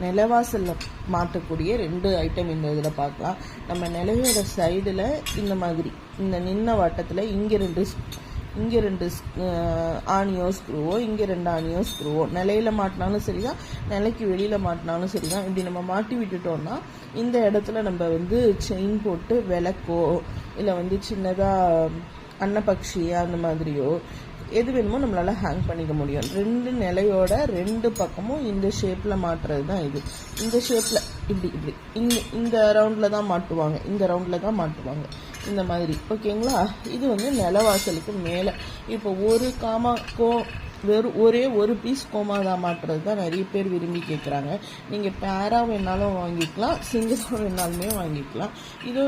நிலவாசலில் மாட்டக்கூடிய 2 item இந்த இதில் பார்க்கலாம். நம்ம நிலையோட சைடில் இந்த மாதிரி இந்த நின்ன வட்டத்தில் இங்கே ரெண்டு ஆணியோ ஸ்க்ரூவோ, இங்கே 2 ஆணியோ ஸ்க்ரூவோ, நிலையில் மாட்டினாலும் சரி தான், நிலைக்கு வெளியில் மாட்டினாலும் சரி தான். இப்படி நம்ம மாட்டி விட்டுட்டோம்னா இந்த இடத்துல நம்ம வந்து செயின் போட்டு விளக்கோ இல்லை சின்னதாக அன்னப்பக்ஷி அந்த மாதிரியோ எது வேணுமோ நம்மளால் ஹேங் பண்ணிக்க முடியும். 2 நிலையோட 2 பக்கமும் இந்த ஷேப்பில் மாட்டுறது தான் இது. இந்த ஷேப்பில் இப்படி இந்த ரவுண்டில் தான் மாட்டுவாங்க, இந்த ரவுண்டில் தான் மாட்டுவாங்க இந்த மாதிரி. ஓகேங்களா? இது நிலவாசலுக்கு மேலே. இப்போ ஒரே ஒரு பீஸ் கோமாதா மாட்டுறது தான் நிறைய பேர் விரும்பி கேட்குறாங்க. நீங்கள் பேராக வேணாலும் வாங்கிக்கலாம், சிங்கிளாக வேணாலுமே வாங்கிக்கலாம். இது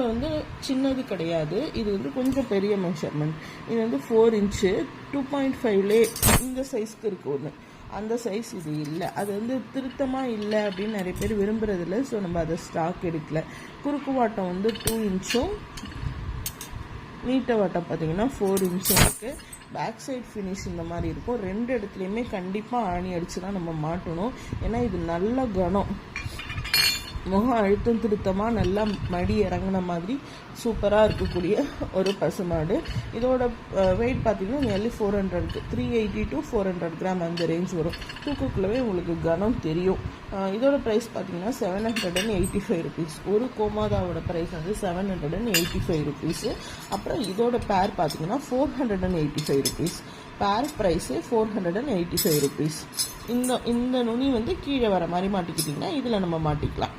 சின்னது கிடையாது, இது கொஞ்சம் பெரிய மெஷர்மெண்ட். இது 4 இன்ச்சு 2.5லே இந்த சைஸ்க்கு இருக்குது ஒன்று. அந்த சைஸ் இது இல்லை. அது திருத்தமாக இல்லை அப்படின்னு நிறைய பேர் விரும்புறதில்ல. ஸோ நம்ம அதை ஸ்டாக் எடுக்கல. குறுக்கு வாட்டம் 2 இன்ச்சும் நீட்ட வாட்டம் பார்த்தீங்கன்னா 4 இன்ச்சும் இருக்குது. பேக் சைட் ஃபினிஷ் இந்த மாதிரி இருக்கும். 2 இடத்துலையுமே கண்டிப்பாக ஆணி அடித்து தான் நம்ம மாட்டணும். ஏன்னா இது நல்ல கனம், முகம் அழுத்தம் திருத்தமாக நல்லா மடி இறங்கின மாதிரி சூப்பராக இருக்கக்கூடிய ஒரு பசுமாடு. இதோட வெயிட் பார்த்தீங்கன்னா நியர்லி 400 380 to 400 கிராம் அந்த ரேஞ்ச் வரும். தூக்குக்குள்ளவே உங்களுக்கு கனம் தெரியும். இதோட ப்ரைஸ் பார்த்தீங்கன்னா 785 ருபீஸ். ஒரு கோமாதாவோட ப்ரைஸ் 785 ருபீஸு. அப்புறம் இதோட பேர் பார்த்தீங்கன்னா 485 ருபீஸ். பேர் ப்ரைஸு 485 ருபீஸ். இந்த நுனி கீழே வர மாதிரி மாட்டிக்கிட்டிங்கன்னா இதில் நம்ம மாட்டிக்கலாம்.